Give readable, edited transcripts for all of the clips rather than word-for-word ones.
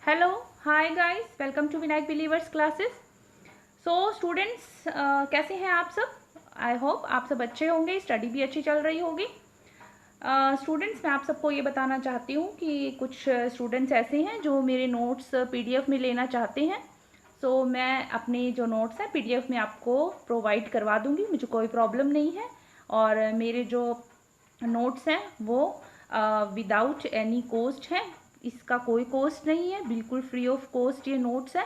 Hello, hi guys, welcome to Vinayak believers classes. So students, कैसे हैं आप सब? आई होप आप सब अच्छे होंगे, स्टडी भी अच्छी चल रही होगी। स्टूडेंट्स, मैं आप सबको ये बताना चाहती हूँ कि कुछ स्टूडेंट्स ऐसे हैं जो मेरे नोट्स पीडीएफ में लेना चाहते हैं। सो मैं अपने जो नोट्स हैं पीडीएफ में आपको प्रोवाइड करवा दूँगी, मुझे कोई प्रॉब्लम नहीं है। और मेरे जो नोट्स हैं वो विदाउट एनी कॉस्ट है, इसका कोई कॉस्ट नहीं है, बिल्कुल फ्री ऑफ कॉस्ट ये नोट्स है।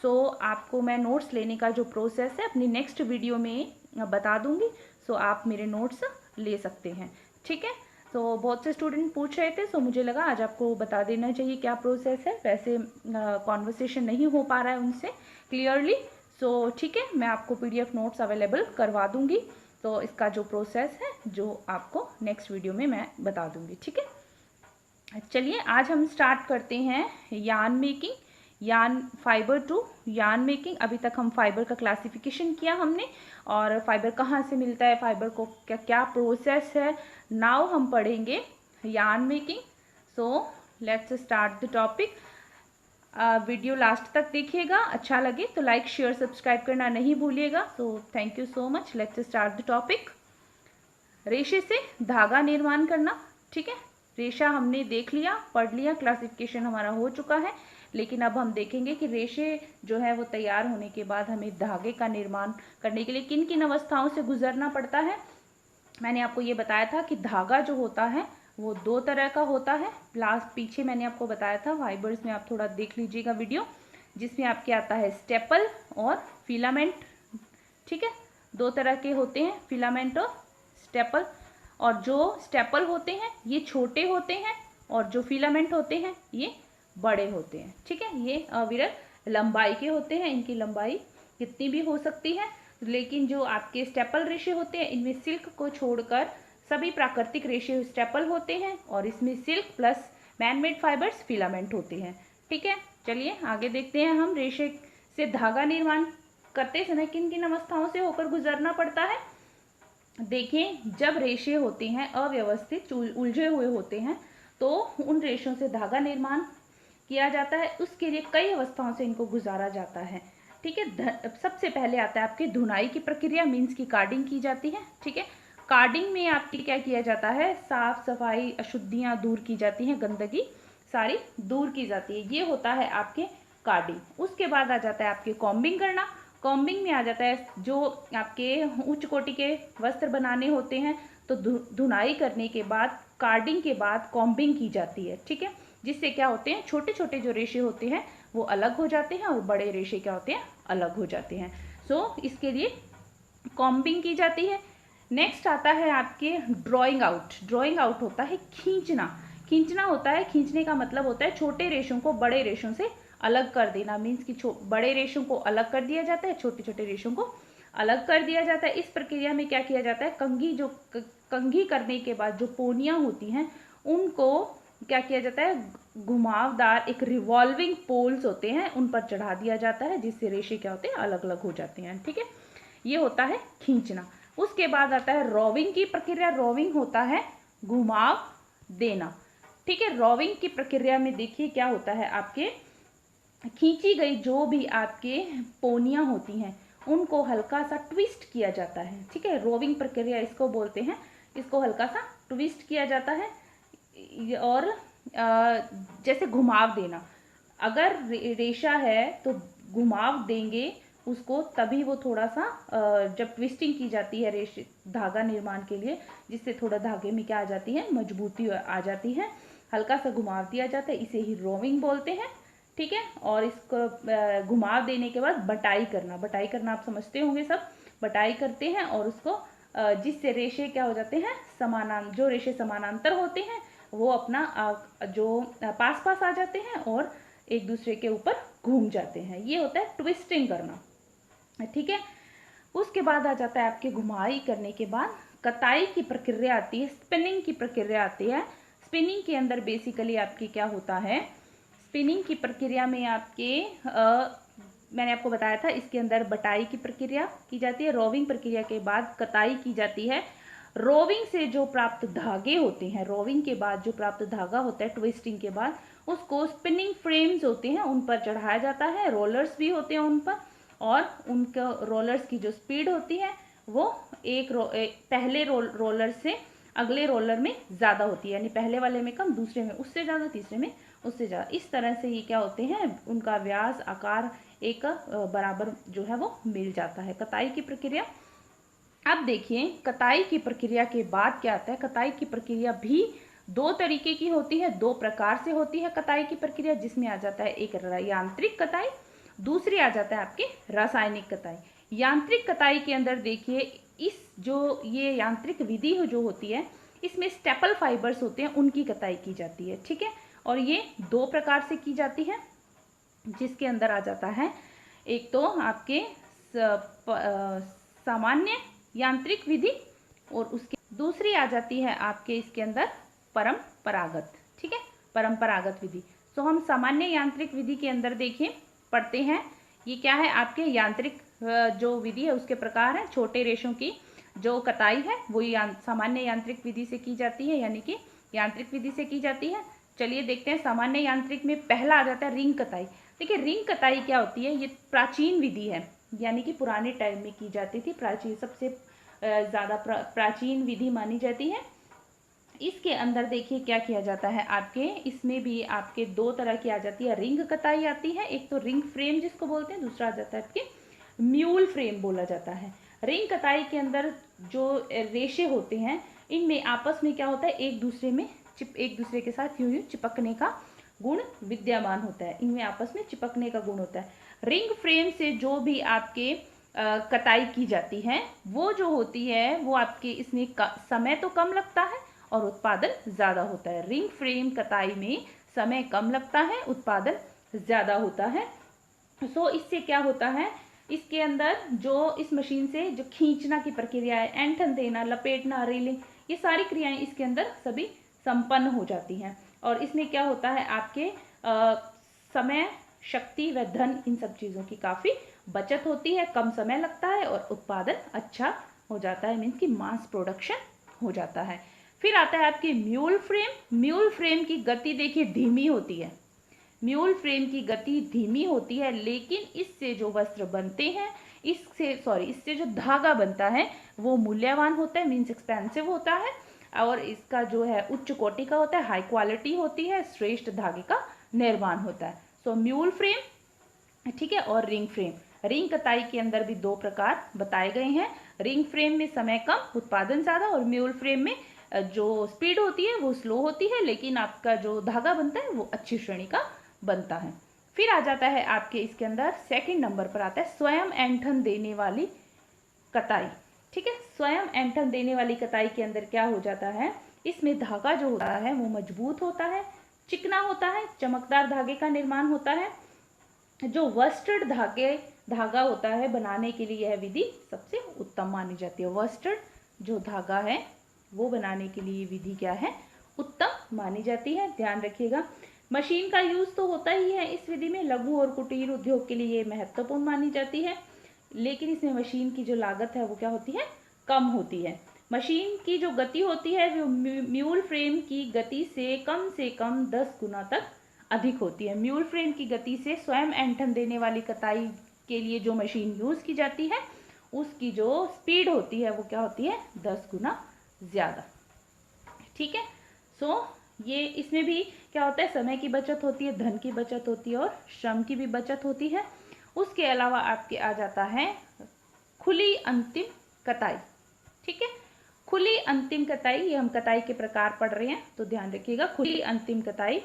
सो आपको मैं नोट्स लेने का जो प्रोसेस है अपनी नेक्स्ट वीडियो में बता दूंगी। सो आप मेरे नोट्स ले सकते हैं, ठीक है। तो बहुत से स्टूडेंट पूछ रहे थे, सो मुझे लगा आज आपको बता देना चाहिए क्या प्रोसेस है। वैसे कॉन्वर्सेशन नहीं हो पा रहा है उनसे क्लियरली। सो ठीक है, मैं आपको पीडीएफ नोट्स अवेलेबल करवा दूंगी। तो इसका जो प्रोसेस है जो आपको नेक्स्ट वीडियो में मैं बता दूंगी, ठीक है। चलिए आज हम स्टार्ट करते हैं yarn making, yarn fibre to yarn making. अभी तक हम फाइबर का क्लासिफिकेशन किया हमने, और फाइबर कहाँ से मिलता है, फाइबर को क्या क्या प्रोसेस है। नाउ हम पढ़ेंगे yarn making. So let's start the topic. Video last तक देखिएगा, अच्छा लगे तो लाइक शेयर सब्सक्राइब करना नहीं भूलिएगा। So thank you so much. Let's start the topic. रेशे से धागा निर्माण करना, ठीक है। रेशा हमने देख लिया, पढ़ लिया, क्लासिफिकेशन हमारा हो चुका है। लेकिन अब हम देखेंगे कि रेशे जो है वो तैयार होने के बाद हमें धागे का निर्माण करने के लिए किन किन अवस्थाओं से गुजरना पड़ता है। मैंने आपको ये बताया था कि धागा जो होता है वो दो तरह का होता है। लास्ट पीछे मैंने आपको बताया था, फाइबर्स में आप थोड़ा देख लीजिएगा वीडियो, जिसमें आपके आता है स्टेपल और फिलामेंट, ठीक है। दो तरह के होते हैं, फिलामेंट और स्टेपल। और जो स्टेपल होते हैं ये छोटे होते हैं, और जो फिलामेंट होते हैं ये बड़े होते हैं, ठीक है। ये अविरल लंबाई के होते हैं, इनकी लंबाई कितनी भी हो सकती है। लेकिन जो आपके स्टेपल रेशे होते हैं इनमें सिल्क को छोड़कर सभी प्राकृतिक रेशे स्टेपल होते हैं, और इसमें silk plus manmade fibres filament होते हैं, ठीक है। चलिए आगे देखते हैं हम रेशे से धागा निर्माण करते समय किन किन अवस्थाओं से होकर गुजरना पड़ता है। देखिए, जब रेशे होते हैं अव्यवस्थित उलझे हुए होते हैं तो उन रेशों से धागा निर्माण किया जाता है। उसके लिए कई अवस्थाओं से इनको गुजारा जाता है, ठीक है। सबसे पहले आता है आपकी धुनाई की प्रक्रिया, मीन्स की कार्डिंग की जाती है, ठीक है। कार्डिंग में आपकी क्या किया जाता है, साफ सफाई अशुद्धियां दूर की जाती हैं, गंदगी सारी दूर की जाती है, ये होता है आपके कार्डिंग। उसके बाद आ जाता है आपके कॉम्बिंग करना। कॉम्बिंग में आ जाता है जो आपके उच्च कोटि के वस्त्र बनाने होते हैं, तो धुनाई करने के बाद कार्डिंग के बाद कॉम्बिंग की जाती है, ठीक है। जिससे क्या होते हैं, छोटे छोटे जो रेशे होते हैं वो अलग हो जाते हैं, और बड़े रेशे क्या होते हैं, अलग हो जाते हैं। सो इसके लिए कॉम्बिंग की जाती है। नेक्स्ट आता है आपके ड्राइंग आउट। ड्राइंग आउट होता है खींचना। खींचना होता है, खींचने का मतलब होता है छोटे रेशों को बड़े रेशों से अलग कर देना, मीन्स कि बड़े रेशों को अलग कर दिया जाता है, छोटे छोटे रेशों को अलग कर दिया जाता है। इस प्रक्रिया में क्या किया जाता है, कंघी करने के बाद जो पोनियां होती हैं उनको क्या किया जाता है, घुमावदार एक रिवॉल्विंग पोल्स होते हैं उन पर चढ़ा दिया जाता है, जिससे रेशे क्या होते हैं, अलग अलग हो जाते हैं, ठीक है। ये होता है खींचना। उसके बाद आता है रोविंग की प्रक्रिया। रोविंग होता है घुमाव देना, ठीक है। रोविंग की प्रक्रिया में देखिए क्या होता है, आपके खींची गई जो भी आपके पोनियां होती हैं उनको हल्का सा ट्विस्ट किया जाता है, ठीक है। रोविंग प्रक्रिया इसको बोलते हैं, इसको हल्का सा ट्विस्ट किया जाता है। और जैसे घुमाव देना, अगर रेशा है तो घुमाव देंगे उसको, तभी वो थोड़ा सा जब ट्विस्टिंग की जाती है रेशे धागा निर्माण के लिए, जिससे थोड़ा धागे में क्या आ जाती है, मजबूती आ जाती है, हल्का सा घुमाव दिया जाता है, इसे ही रोविंग बोलते हैं, ठीक है। और इसको घुमाव देने के बाद बटाई करना। बटाई करना आप समझते होंगे सब, बटाई करते हैं और उसको जिससे रेशे क्या हो जाते हैं, जो रेशे समानांतर होते हैं वो अपना जो पास पास आ जाते हैं और एक दूसरे के ऊपर घूम जाते हैं, ये होता है ट्विस्टिंग करना, ठीक है। उसके बाद आ जाता है आपके घुमाई करने के बाद कताई की प्रक्रिया आती है, स्पिनिंग की प्रक्रिया आती है। स्पिनिंग के अंदर बेसिकली आपकी क्या होता है, स्पिनिंग की प्रक्रिया में आपके मैंने आपको बताया था इसके अंदर बटाई की प्रक्रिया की जाती है, रोविंग प्रक्रिया के बाद कताई की जाती है। रोविंग से जो प्राप्त धागे होते हैं, रोविंग के बाद जो प्राप्त धागा होता है ट्विस्टिंग के बाद, उसको स्पिनिंग फ्रेम्स होते हैं उन पर चढ़ाया जाता है, रोलर्स भी होते हैं उन पर, और उनका रोलर्स की जो स्पीड होती है वो एक पहले रोलर से अगले रोलर में ज़्यादा होती है, यानी पहले वाले में कम, दूसरे में उससे ज़्यादा, तीसरे में उससे ज़्यादा। इस तरह से ये क्या होते हैं, उनका व्यास आकार एक बराबर जो है वो मिल जाता है। कताई की प्रक्रिया। अब देखिए कताई की प्रक्रिया के बाद क्या आता है, कताई की प्रक्रिया भी दो तरीके की होती है, दो प्रकार से होती है कताई की प्रक्रिया, जिसमें आ जाता है एक यांत्रिक कताई, दूसरी आ जाता है आपके रासायनिक कताई। यांत्रिक कताई के अंदर देखिए इस जो ये यांत्रिक विधि जो होती है इसमें स्टेपल फाइबर्स होते हैं, उनकी कताई की जाती है, ठीक है। और ये दो प्रकार से की जाती है, जिसके अंदर आ जाता है एक तो आपके सामान्य यांत्रिक विधि, और उसके दूसरी आ जाती है आपके इसके अंदर परंपरागत, ठीक है, परंपरागत विधि। तो हम सामान्य यांत्रिक विधि के अंदर देखिए पढ़ते हैं, ये क्या है आपके यांत्रिक जो विधि है उसके प्रकार है। छोटे रेशों की जो कताई है वो सामान्य यांत्रिक विधि से की जाती है, यानी कि यांत्रिक विधि से की जाती है। चलिए देखते हैं सामान्य यांत्रिक में पहला आ जाता है रिंग कताई। देखिए रिंग कताई क्या होती है, ये प्राचीन विधि है, यानी कि पुराने टाइम में की जाती थी, प्राचीन सबसे ज़्यादा प्राचीन विधि मानी जाती है। इसके अंदर देखिए क्या किया जाता है आपके, इसमें भी आपके दो तरह की आ जाती है, रिंग कताई आती है, एक तो रिंग फ्रेम जिसको बोलते हैं, दूसरा आ जाता है आपके म्यूल फ्रेम बोला जाता है। रिंग कताई के अंदर जो रेशे होते हैं इनमें आपस में क्या होता है, एक दूसरे के साथ यूं चिपकने का गुण विद्यमान होता है, इनमें आपस में चिपकने का गुण होता है। रिंग फ्रेम से जो भी आपके कताई की जाती है वो जो होती है वो आपके इसमें समय तो कम लगता है और उत्पादन ज़्यादा होता है। रिंग फ्रेम कताई में समय कम लगता है, उत्पादन ज़्यादा होता है। सो इससे क्या होता है, इसके अंदर जो इस मशीन से जो खींचना की प्रक्रिया है, ऐंठन देना, लपेटना, रीलिंग, ये सारी क्रियाएं इसके अंदर सभी संपन्न हो जाती हैं। और इसमें क्या होता है आपके समय, शक्ति व धन, इन सब चीज़ों की काफ़ी बचत होती है, कम समय लगता है और उत्पादन अच्छा हो जाता है, मीन्स कि मास प्रोडक्शन हो जाता है। फिर आता है आपकी म्यूल फ्रेम। म्यूल फ्रेम की गति देखिए धीमी होती है, म्यूल फ्रेम की गति धीमी होती है, लेकिन इससे जो वस्त्र बनते हैं, इससे जो धागा बनता है वो मूल्यवान होता है, मीन्स एक्सपेंसिव होता है, और इसका जो है उच्च कोटि का होता है, हाई क्वालिटी होती है, श्रेष्ठ धागे का निर्माण होता है। सो म्यूल फ्रेम, ठीक है, और रिंग फ्रेम। रिंग कताई के अंदर भी दो प्रकार बताए गए हैं, रिंग फ्रेम में समय कम, उत्पादन ज़्यादा, और म्यूल फ्रेम में जो स्पीड होती है वो स्लो होती है, लेकिन आपका जो धागा बनता है वो अच्छी श्रेणी का बनता है। फिर आ जाता है आपके इसके अंदर सेकंड नंबर पर आता है स्वयं ऐंठन देने वाली कताई, ठीक है। स्वयं ऐंठन देने वाली कताई के अंदर क्या हो जाता है, इसमें धागा जो होता है वो मजबूत होता है, चिकना होता है, चमकदार धागे का निर्माण होता है। जो वर्स्टेड धागा होता है बनाने के लिए यह विधि सबसे उत्तम मानी जाती है। वर्स्टेड जो धागा है वो बनाने के लिए विधि क्या है, उत्तम मानी जाती है। ध्यान रखिएगा मशीन का यूज़ तो होता ही है इस विधि में, लघु और कुटीर उद्योग के लिए महत्वपूर्ण मानी जाती है, लेकिन इसमें मशीन की जो लागत है वो क्या होती है, कम होती है। मशीन की जो गति होती है वो म्यूल फ्रेम की गति से कम 10 गुना तक अधिक होती है। म्यूल फ्रेम की गति से स्वयं ऐंठन देने वाली कताई के लिए जो मशीन यूज़ की जाती है उसकी जो स्पीड होती है वो क्या होती है, 10 गुना ज़्यादा, ठीक है। सो ये इसमें भी क्या होता है, समय की बचत होती है, धन की बचत होती है और श्रम की भी बचत होती है। उसके अलावा आपके आ जाता है खुली अंतिम कताई, ठीक है। खुली अंतिम कताई, ये हम कताई के प्रकार पढ़ रहे हैं तो ध्यान रखिएगा। खुली अंतिम कताई,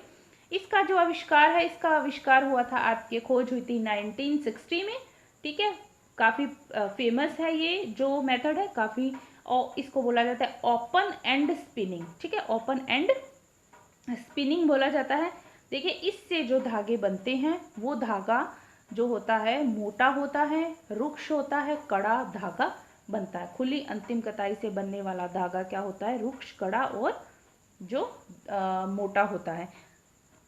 इसका जो आविष्कार है, इसका आविष्कार हुआ था आपके, खोज हुई थी 1960 में, ठीक है। काफ़ी फेमस है ये जो मेथड है, काफ़ी, और इसको बोला जाता है ओपन एंड स्पिनिंग, ठीक है, ओपन एंड स्पिनिंग बोला जाता है। देखिए इससे जो धागे बनते हैं वो धागा जो होता है मोटा होता है, रुक्ष होता है, कड़ा धागा बनता है। खुली अंतिम कताई से बनने वाला धागा क्या होता है, रुक्ष, कड़ा और जो मोटा होता है।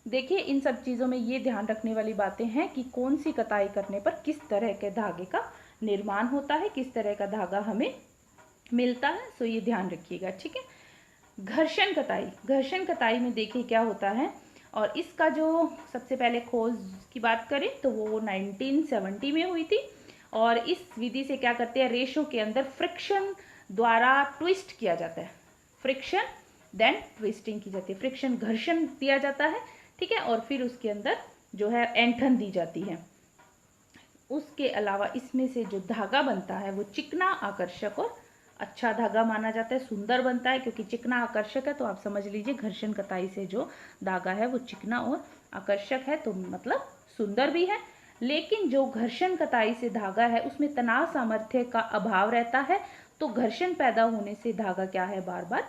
देखिए इन सब चीज़ों में ये ध्यान रखने वाली बातें हैं कि कौन सी कताई करने पर किस तरह के धागे का निर्माण होता है, किस तरह का धागा हमें मिलता है। सो ये ध्यान रखिएगा, ठीक है। घर्षण कताई, घर्षण कताई में देखिए क्या होता है, और इसका जो सबसे पहले खोज की बात करें तो वो 1970 में हुई थी। और इस विधि से क्या करते हैं, रेशों के अंदर फ्रिक्शन द्वारा ट्विस्ट किया जाता है, फ्रिक्शन देन ट्विस्टिंग की जाती है, फ्रिक्शन घर्षण दिया जाता है, ठीक है, और फिर उसके अंदर जो है ऐंठन दी जाती है। उसके अलावा इसमें से जो धागा बनता है वो चिकना, आकर्षक और अच्छा धागा माना जाता है, सुंदर बनता है, क्योंकि चिकना आकर्षक है तो आप समझ लीजिए घर्षण कताई से जो धागा है वो चिकना और आकर्षक है, तो मतलब सुंदर भी है। लेकिन जो घर्षण कताई से धागा है उसमें तनाव सामर्थ्य का अभाव रहता है, तो घर्षण पैदा होने से धागा क्या है, बार बार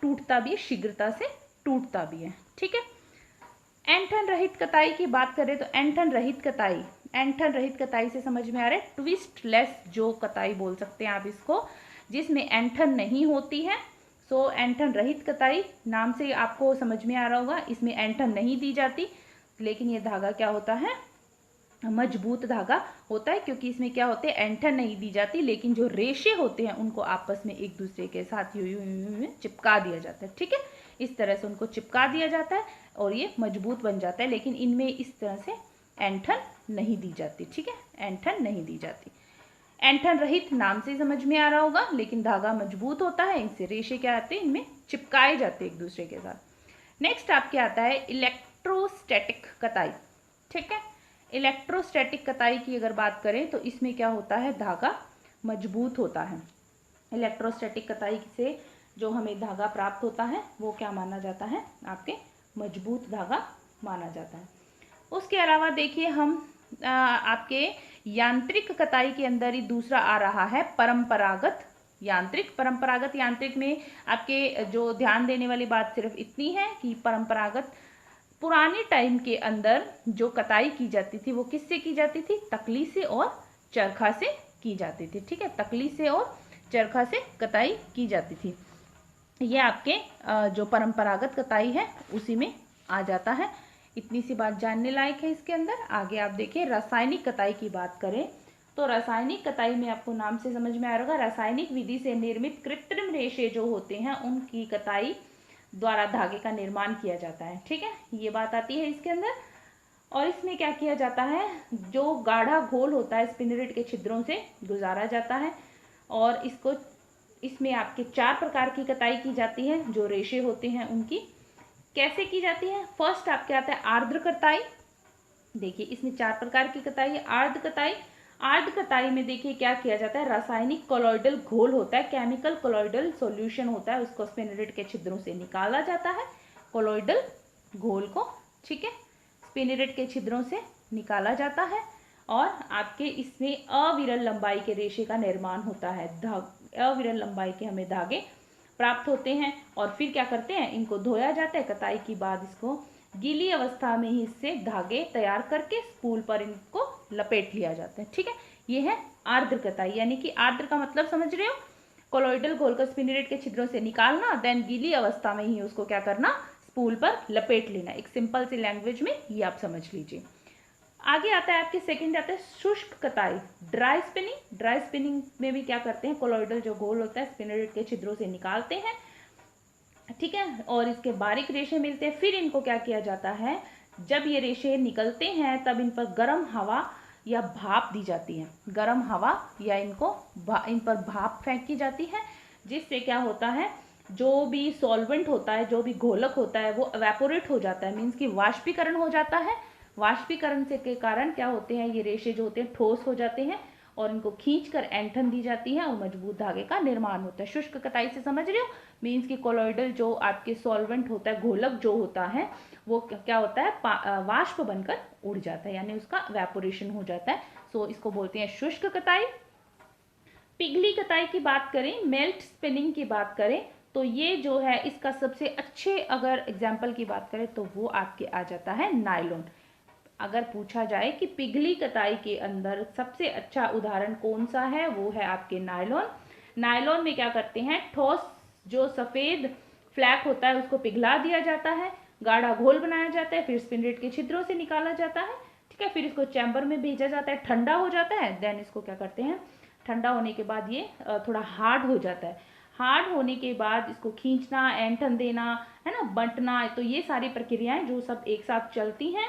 टूटता भी है, शीघ्रता से टूटता भी है, ठीक है। ऐंठन रहित कताई की बात करें तो ऐंठन रहित कताई, ऐंठन रहित कताई से समझ में आ रहा है ट्विस्ट लेस जो कताई बोल सकते हैं आप इसको, जिसमें ऐंठन नहीं होती है। सो ऐंठन रहित कताई नाम से आपको समझ में आ रहा होगा, इसमें ऐंठन नहीं दी जाती, लेकिन ये धागा क्या होता है, मजबूत धागा होता है, क्योंकि इसमें क्या होते हैं, ऐंठन नहीं दी जाती, लेकिन जो रेशे होते हैं उनको आपस में एक दूसरे के साथ यूं चिपका दिया जाता है, ठीक है। इस तरह से उनको चिपका दिया जाता है और ये मजबूत बन जाता है, लेकिन इनमें इस तरह से ऐंठन नहीं दी जाती, ठीक है, ऐंठन नहीं दी जाती। ऐंठन रहित नाम से समझ में आ रहा होगा, लेकिन धागा मजबूत होता है, इनसे रेशे क्या आते हैं, इनमें चिपकाए जाते हैं एक दूसरे के साथ। नेक्स्ट आपके आता है इलेक्ट्रोस्टैटिक कताई, ठीक है। इलेक्ट्रोस्टैटिक कताई की अगर बात करें तो इसमें क्या होता है, धागा मजबूत होता है। इलेक्ट्रोस्टैटिक कताई से जो हमें धागा प्राप्त होता है वो क्या माना जाता है, आपके मजबूत धागा माना जाता है। उसके अलावा देखिए हम आपके यांत्रिक कताई के अंदर ही दूसरा आ रहा है परंपरागत यांत्रिक। परंपरागत यांत्रिक में आपके जो ध्यान देने वाली बात सिर्फ इतनी है कि परंपरागत पुराने टाइम के अंदर जो कताई की जाती थी वो किससे की जाती थी, तकली से और चरखा से की जाती थी, ठीक है, तकली से और चरखा से कताई की जाती थी। ये आपके जो परंपरागत कताई है उसी में आ जाता है। इतनी सी बात जानने लायक है इसके अंदर। आगे आप देखिए रासायनिक कताई की बात करें तो रासायनिक कताई में आपको नाम से समझ में आ रहा होगा, रासायनिक विधि से निर्मित कृत्रिम रेशे जो होते हैं उनकी कताई द्वारा धागे का निर्माण किया जाता है, ठीक है, ये बात आती है इसके अंदर। और इसमें क्या किया जाता है, जो गाढ़ा घोल होता है स्पिनरेट के छिद्रों से गुजारा जाता है, और इसको इसमें आपके 4 प्रकार की कताई की जाती है, जो रेशे होते हैं उनकी कैसे की जाती है। फर्स्ट आपके आता है आर्द्र कताई। देखिए इसमें 4 प्रकार की कताई है। आर्द्र कताई, आर्द्र कताई में देखिए क्या किया जाता है, रासायनिक कोलॉइडल घोल होता है, केमिकल कोलॉइडल सॉल्यूशन होता है, उसको स्पिनरेट के छिद्रों से निकाला जाता है, कोलॉइडल घोल को, ठीक है, स्पिनरेट के छिद्रों से निकाला जाता है, और आपके इसमें अविरल लंबाई के रेशे का निर्माण होता है, अविरल लंबाई के हमें धागे प्राप्त होते हैं। और फिर क्या करते हैं, इनको धोया जाता है, कताई की बाद इसको गीली अवस्था में ही इससे धागे तैयार करके स्पूल पर इनको लपेट लिया जाता है, ठीक है। ये है आर्द्र कताई, यानी कि आर्द्र का मतलब समझ रहे हो, कोलॉइडल घोल को स्पिनरेट के छिद्रों से निकालना, देन गीली अवस्था में ही उसको क्या करना, स्पूल पर लपेट लेना। एक सिंपल सी लैंग्वेज में ये आप समझ लीजिए। आगे आता है आपके सेकंड आता है शुष्क कताई, ड्राई स्पिनिंग। ड्राई स्पिनिंग में भी क्या करते हैं, कोलॉइडल जो घोल होता है स्पिनरेट के छिद्रों से निकालते हैं, ठीक है, और इसके बारीक रेशे मिलते हैं। फिर इनको क्या किया जाता है, जब ये रेशे निकलते हैं तब इन पर गर्म हवा या भाप दी जाती है, गर्म हवा या इन पर भाप फेंकी जाती है, जिससे क्या होता है, जो भी सॉल्वेंट होता है, जो भी घोलक होता है वो एवेपोरेट हो जाता है, मीन्स कि वाष्पीकरण हो जाता है। वाष्पीकरण से के कारण क्या होते हैं, ये रेशे जो होते हैं ठोस हो जाते हैं, और इनको खींचकर ऐंठन दी जाती है और मजबूत धागे का निर्माण होता है। शुष्क कताई से समझ रहे हो, मीन्स कि कोलॉइडल जो आपके सॉल्वेंट होता है, घोलक जो होता है वो क्या होता है, वाष्प बनकर उड़ जाता है, यानी उसका वेपोरेशन हो जाता है। सो इसको बोलते हैं शुष्क कताई। पिघली कताई की बात करें, मेल्ट स्पिनिंग की बात करें, तो ये जो है इसका सबसे अच्छे अगर एग्जाम्पल की बात करें तो वो आपके आ जाता है नायलॉन। अगर पूछा जाए कि पिघली कताई के अंदर सबसे अच्छा उदाहरण कौन सा है, वो है आपके नायलॉन। नायलॉन में क्या करते हैं, ठोस जो सफ़ेद फ्लैक होता है उसको पिघला दिया जाता है, गाढ़ा घोल बनाया जाता है, फिर स्पिनरेट के छिद्रों से निकाला जाता है, ठीक है, फिर इसको चैम्बर में भेजा जाता है, ठंडा हो जाता है, देन इसको क्या करते हैं, ठंडा होने के बाद ये थोड़ा हार्ड हो जाता है। हार्ड होने के बाद इसको खींचना, ऐंठन देना, है ना, बंटना, तो ये सारी प्रक्रियाएं जो सब एक साथ चलती हैं,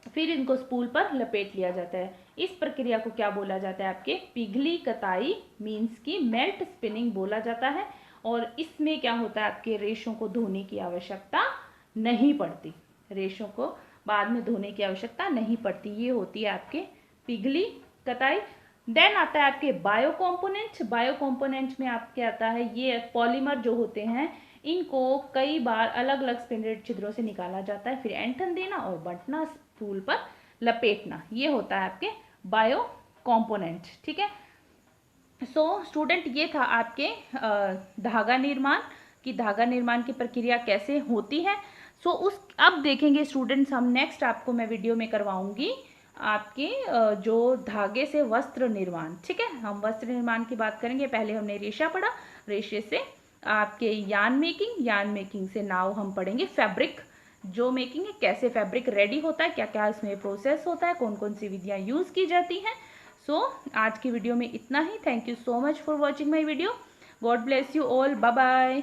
फिर इनको स्पूल पर लपेट लिया जाता है। इस प्रक्रिया को क्या बोला जाता है आपके? पिघली कताई मीन्स की मेल्ट स्पिनिंग बोला जाता है। और इसमें क्या होता है आपके? रेशों को धोने की आवश्यकता नहीं पड़ती, रेशों को बाद में धोने की आवश्यकता नहीं पड़ती। ये होती है आपके पिघली कताई। देन आता है आपके बायो कॉम्पोनेंट। बायो कॉम्पोनेंट में आपके आता है ये पॉलीमर जो होते हैं, इनको कई बार अलग अलग स्पिंडल छिद्रों से निकाला जाता है, फिर ऐंठन देना और बंटना, स्पूल पर लपेटना, ये होता है आपके बायो कॉम्पोनेंट। ठीक है। सो स्टूडेंट, ये था आपके धागा निर्माण की, धागा निर्माण की प्रक्रिया कैसे होती है। सो उस अब देखेंगे स्टूडेंट्स हम नेक्स्ट, आपको मैं वीडियो में करवाऊंगी आपके जो धागे से वस्त्र निर्माण। ठीक है, हम वस्त्र निर्माण की बात करेंगे। पहले हमने रेशा पढ़ा, रेशे से आपके यान मेकिंग, यान मेकिंग से नाउ हम पढ़ेंगे फैब्रिक जो मेकिंग है, कैसे फैब्रिक रेडी होता है, क्या क्या इसमें प्रोसेस होता है, कौन कौन सी विधियाँ यूज़ की जाती हैं। सो आज की वीडियो में इतना ही। Thank you so much for watching my video. God bless you all. Bye bye.